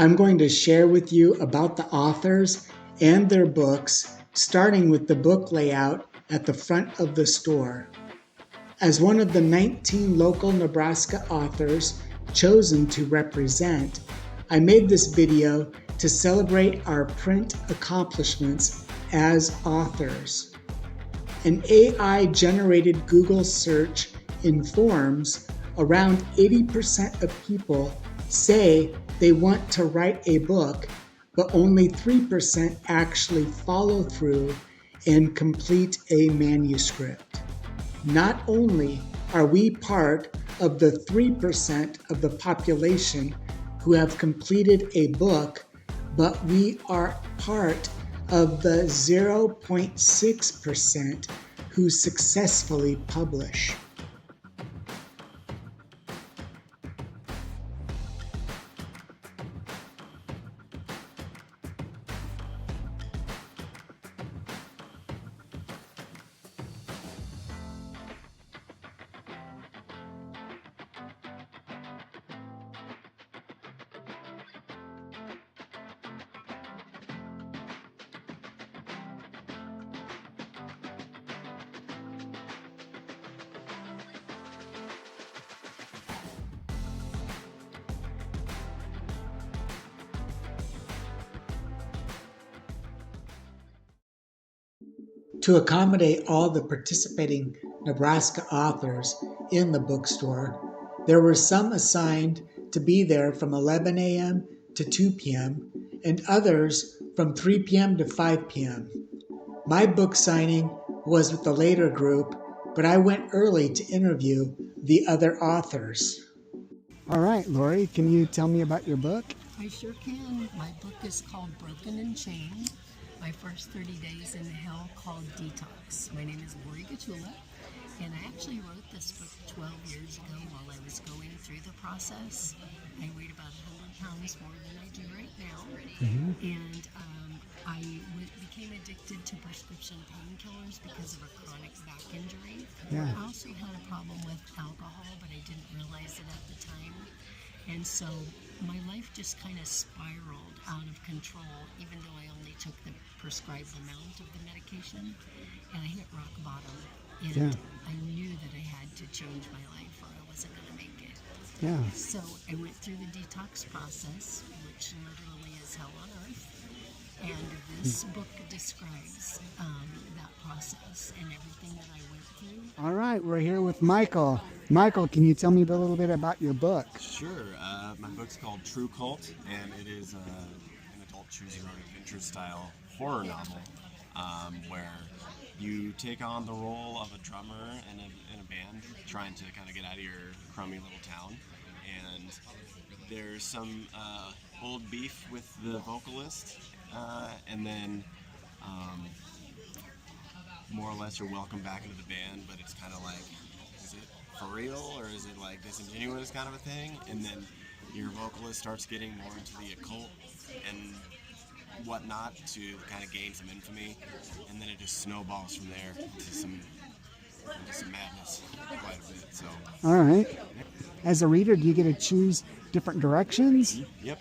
I'm going to share with you about the authors and their books, starting with the book layout at the front of the store. As one of the 19 local Nebraska authors chosen to represent, I made this video to celebrate our print accomplishments as authors. An AI-generated Google search informs around 80% of people say they want to write a book, but only 3% actually follow through and complete a manuscript. Not only are we part of the 3% of the population who have completed a book, but we are part of the 0.6% who successfully publish. To accommodate all the participating Nebraska authors in the bookstore, there were some assigned to be there from 11 a.m. to 2 p.m. and others from 3 p.m. to 5 p.m. My book signing was with the later group, but I went early to interview the other authors. All right, Lori, can you tell me about your book? I sure can. My book is called Broken and Chained. My first 30 days in hell called Detox. My name is Rieck Jr, and I actually wrote this book 12 years ago while I was going through the process. I weighed about 100 pounds more than I do right now, and I became addicted to prescription painkillers because of a chronic back injury. I also had a problem with alcohol, but I didn't realize it at the time. And so my life just kind of spiraled out of control, even though I only took the prescribed amount of the medication, and I hit rock bottom. And I knew that I had to change my life or I wasn't going to make it. So I went through the detox process, which literally is hell on earth. And this book describes that process and everything that I went through. All right, we're here with Michael. Michael, can you tell me a little bit about your book? Sure. My book's called True Cult, and it is an adult choose-your-own adventure style horror novel where you take on the role of a drummer in a band trying to kind of get out of your crummy little town. And there's some old beef with the vocalist, and then more or less you're welcome back into the band, but it's kind of like, is it for real or is it like disingenuous kind of a thing? And then your vocalist starts getting more into the occult and whatnot to kind of gain some infamy, and then it just snowballs from there into some madness quite a bit. So all right, as a reader, do you get to choose different directions? Yep.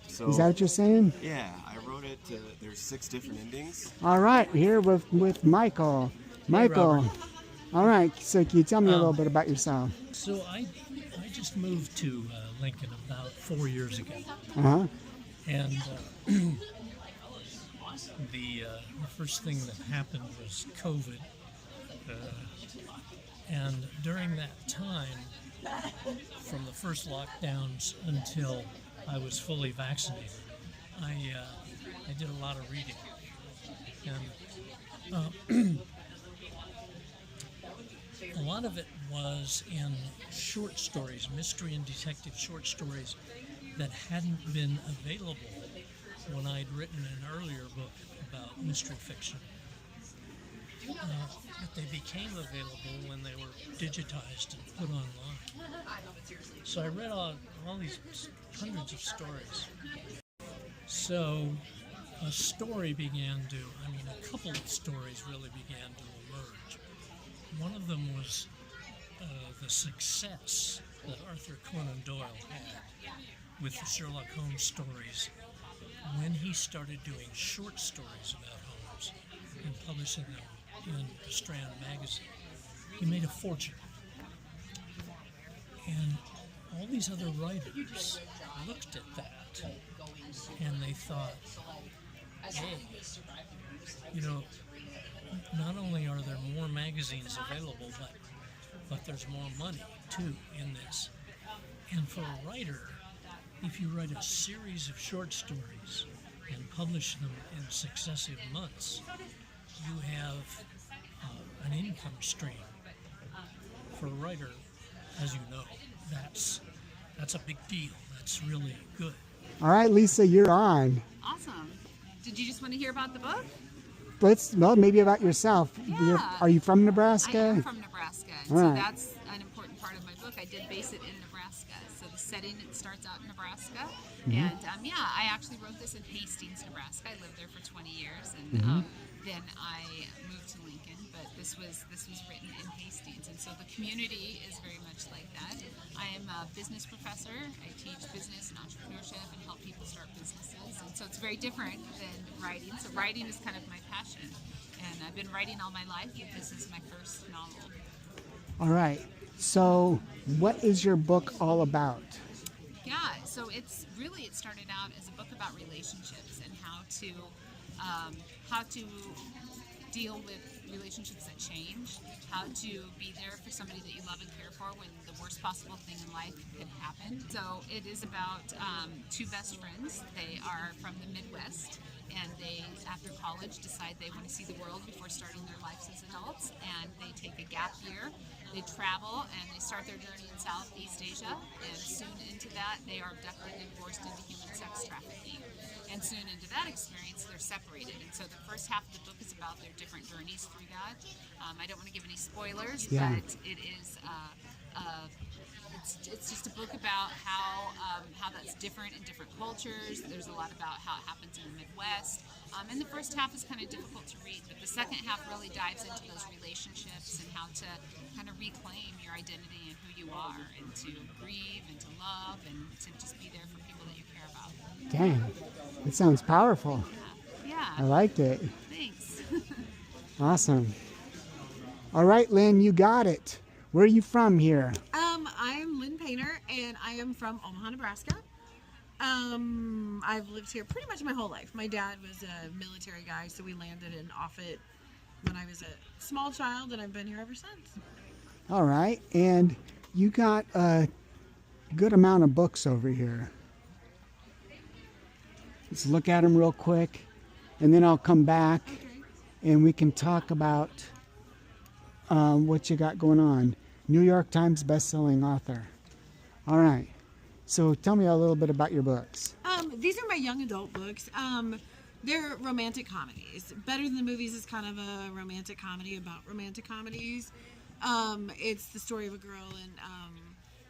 So is that what you're saying? Yeah, I wrote it. There's 6 different endings. All right, here with Michael. Michael, all right, so can you tell me a little bit about yourself? So I just moved to Lincoln about 4 years ago. And the first thing that happened was COVID. And during that time, from the first lockdowns until I was fully vaccinated, I did a lot of reading. And a lot of it was in short stories, mystery and detective short stories that hadn't been available when I'd written an earlier book about mystery fiction. But they became available when they were digitized and put online. So I read all these hundreds of stories. So a story began to, a couple of stories really began to emerge. One of them was the success that Arthur Conan Doyle had with the Sherlock Holmes stories when he started doing short stories about Holmes and publishing them in the Strand magazine. He made a fortune. And all these other writers looked at that and they thought, hey, you know, not only are there more magazines available, but there's more money too in this. And for a writer, if you write a series of short stories and publish them in successive months, you have an income stream. For a writer, as you know, that's a big deal. That's really good. All right, Lisa, you're on. Awesome. Did you just want to hear about the book? Well, maybe about yourself. Yeah. Are you from Nebraska? I am from Nebraska, and All so right. that's an important part of my book. I did base it in Nebraska, so the setting, it starts out in Nebraska, and I actually wrote this in Hastings, Nebraska. I lived there for 20 years, and then I moved to Lincoln, but this was written in Hastings, and so the community is very much like that. I am a business professor. I teach business and entrepreneurship and help people start businesses, and so it's very different than writing. So writing is kind of my passion, and I've been writing all my life, but this is my first novel. All right. So what is your book all about? Yeah, so it started out as a book about relationships and how to deal with relationships that change, how to be there for somebody that you love and care for when the worst possible thing in life could happen. So it is about two best friends. They are from the Midwest, and they, after college, decide they want to see the world before starting their lives as adults, and they take a gap year. They travel and they start their journey in Southeast Asia, and soon into that they are abducted and forced into human sex trafficking. And soon into that experience they're separated. And so the first half of the book is about their different journeys through that. I don't want to give any spoilers, but it is it's just a book about how that's different in different cultures. There's a lot about how it happens in the Midwest. And the first half is kind of difficult to read, but the second half really dives into those relationships and how to kind of reclaim your identity and who you are, and to grieve and to love and to just be there for people that you care about. Dang, it sounds powerful. Yeah. I liked it. Thanks. Awesome. All right, Lynn, you got it. Where are you from here? I'm Lynn Painter, and I am from Omaha, Nebraska. I've lived here pretty much my whole life. My dad was a military guy, so we landed in Offutt when I was a small child, and I've been here ever since. All right, and you got a good amount of books over here. Let's look at them real quick, and then I'll come back and we can talk about what you got going on. New York Times best-selling author. All right, so tell me a little bit about your books. These are my young adult books. They're romantic comedies. Better Than the Movies is kind of a romantic comedy about romantic comedies. It's the story of a girl, and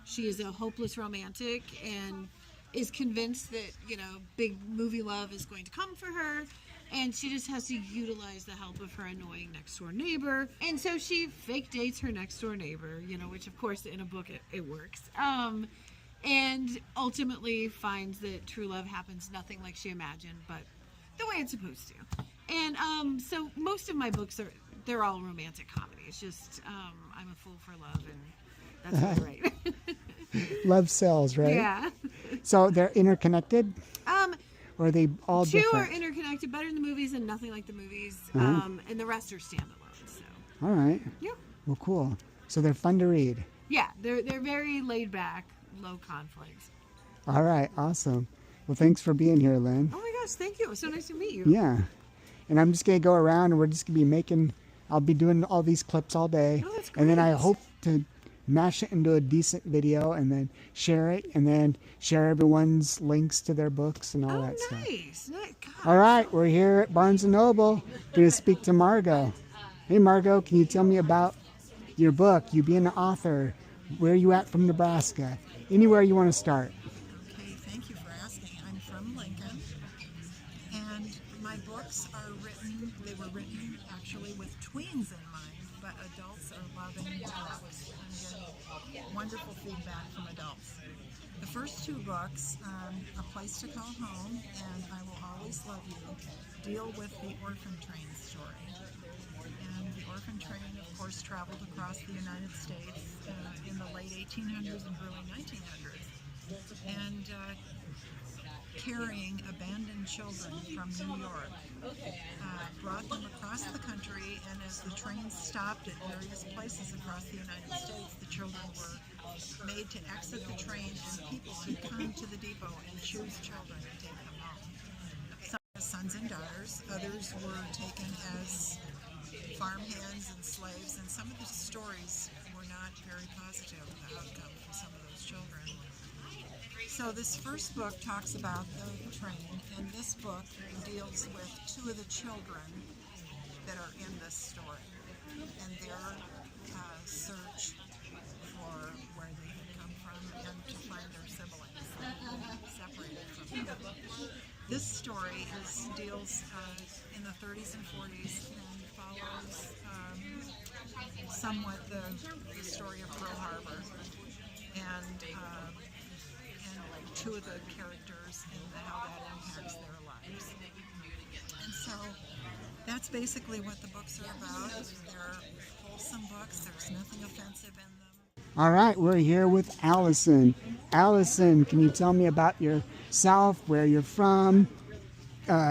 she is a hopeless romantic and is convinced that, big movie love is going to come for her, and she just has to utilize the help of her annoying next door neighbor. And so she fake dates her next door neighbor, which of course in a book it works. And ultimately finds that true love happens nothing like she imagined, but the way it's supposed to. And so most of my books they're all romantic comedies. Just I'm a fool for love, and that's what I write. Love sells, right? Yeah. So they're interconnected? Or are they all Two different? are interconnected. Better Than the Movies and Nothing Like the Movies. And the rest are standalone. So. All right. Yeah. Well, cool. So they're fun to read. Yeah, they're very laid back, low conflict. All right. Awesome. Well, thanks for being here, Lynn. Oh my gosh, thank you. It was so nice to meet you. Yeah. And I'm just going to go around and we're just going to be I'll be doing all these clips all day. Oh, that's And then I great. hope to mash it into a decent video and then share it and then share everyone's links to their books and all Oh, that stuff. nice. God. All right. We're here at Barnes & Noble. Going to speak to Margot. Hey, Margot, can you tell me about your book? You being an author. Where are you at from Nebraska? Anywhere you want to start. Okay, thank you for asking. I'm from Lincoln, and my books they were written actually with tweens in mind, but adults are loving the books. I'm getting wonderful feedback from adults. The first two books, A Place to Call Home and I Will Always Love You, deal with the orphan train story. And the orphan train, of course, traveled across the United States in the late 1800s and early 1900s. And carrying abandoned children from New York, brought them across the country, and as the trains stopped at various places across the United States, the children were made to exit the train, and people could come to the depot and choose children and take them home. Some as sons and daughters, others were taken as farmhands and slaves, and some of the stories were not very positive, the outcome for some of those children. So this first book talks about the train, and this book deals with two of the children that are in this story and their search for where they had come from and to find their siblings that were separated from them. This story deals in the 30s and 40s and follows somewhat the story of Pearl Harbor and two of the characters and how that impacts their lives. And so that's basically what the books are about. They're wholesome books. There's nothing offensive in them. All right, we're here with Allison. Allison, can you tell me about yourself, where you're from,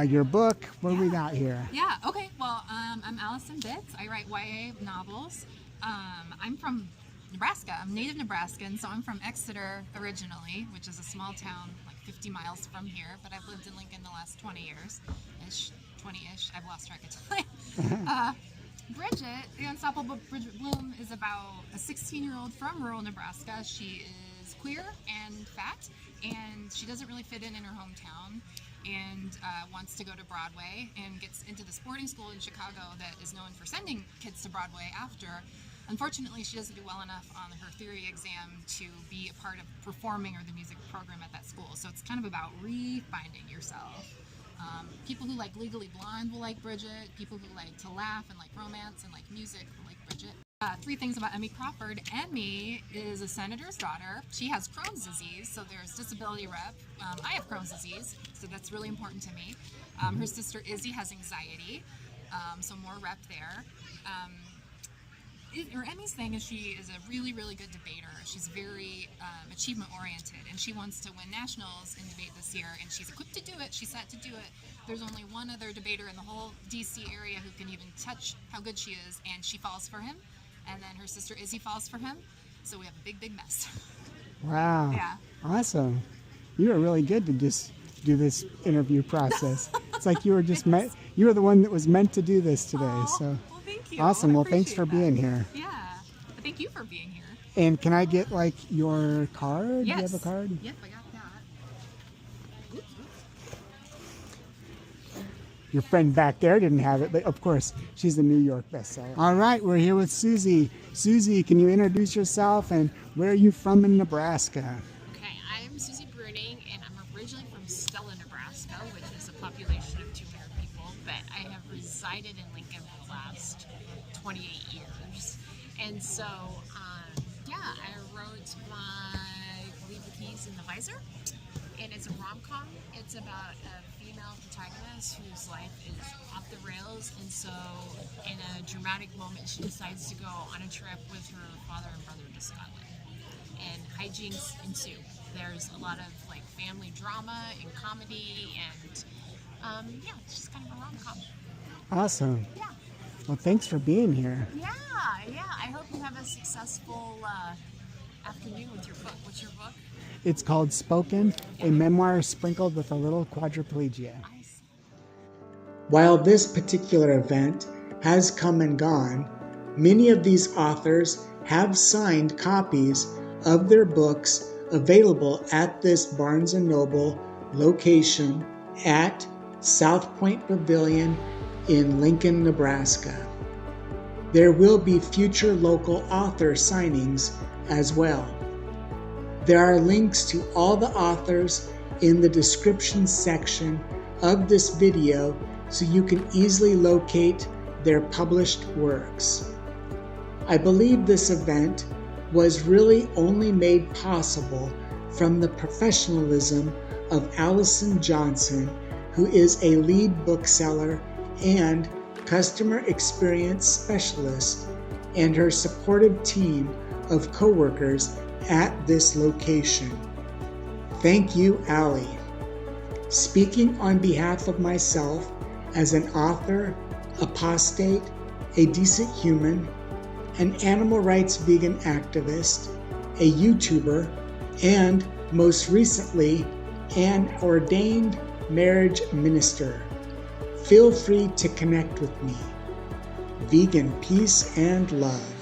your book? What do we got here? Yeah, okay. Well, I'm Allison Bitts. I write YA novels. I'm from Nebraska. I'm native Nebraskan, so I'm from Exeter originally, which is a small town like 50 miles from here, but I've lived in Lincoln the last 20 years. 20-ish. I've lost track of time. Bridget, the Unstoppable Bridget Bloom, is about a 16-year-old from rural Nebraska. She is queer and fat, and she doesn't really fit in her hometown, and wants to go to Broadway, and gets into this boarding school in Chicago that is known for sending kids to Broadway after. Unfortunately, she doesn't do well enough on her theory exam to be a part of performing or the music program at that school. So it's kind of about refinding yourself. People who like Legally Blonde will like Bridget. People who like to laugh and like romance and like music will like Bridget. Three things about Emmy Crawford. Emmy is a senator's daughter. She has Crohn's disease, so there's disability rep. I have Crohn's disease, so that's really important to me. Her sister Izzy has anxiety, so more rep there. Emmy's thing is she is a really, really good debater. She's very achievement-oriented, and she wants to win nationals in debate this year, and she's equipped to do it. She's set to do it. There's only one other debater in the whole D.C. area who can even touch how good she is, and she falls for him, and then her sister Izzy falls for him, so we have a big, big mess. Wow. Yeah. Awesome. You were really good to just do this interview process. It's like you were just you were the one that was meant to do this today. Aww. So Well, thank you. awesome. I Well, thanks for appreciate being that. here. Yeah. Thank you for being here. And can I get like your card? Yes. Do you have a card? Yep, I got that. Your friend back there didn't have it, but of course, she's a New York bestseller. All right, we're here with Susie. Susie, can you introduce yourself and where are you from in Nebraska? Okay, I'm Susie Bruning, and I'm originally from Stella, Nebraska, which is a population of 200 people, but I have resided in Lincoln for the last 28 years. And so, I wrote Leave the Keys in the Visor, and it's a rom-com. It's about a female protagonist whose life is off the rails, and so in a dramatic moment she decides to go on a trip with her father and brother to Scotland, and hijinks ensue. There's a lot of like family drama and comedy, and it's just kind of a rom-com. Awesome. Yeah. Well, thanks for being here. Yeah. I hope you have a successful afternoon with your book. What's your book? It's called Spoken, a memoir sprinkled with a little quadriplegia. While this particular event has come and gone, many of these authors have signed copies of their books available at this Barnes & Noble location at Southpointe Pavilion in Lincoln, Nebraska. There will be future local author signings as well. There are links to all the authors in the description section of this video so you can easily locate their published works. I believe this event was really only made possible from the professionalism of Allison Johnson, who is a lead bookseller and customer experience specialist, and her supportive team of coworkers at this location. Thank you, Allie. Speaking on behalf of myself as an author, apostate, a decent human, an animal rights vegan activist, a YouTuber, and most recently, an ordained marriage minister. Feel free to connect with me. Vegan peace and love.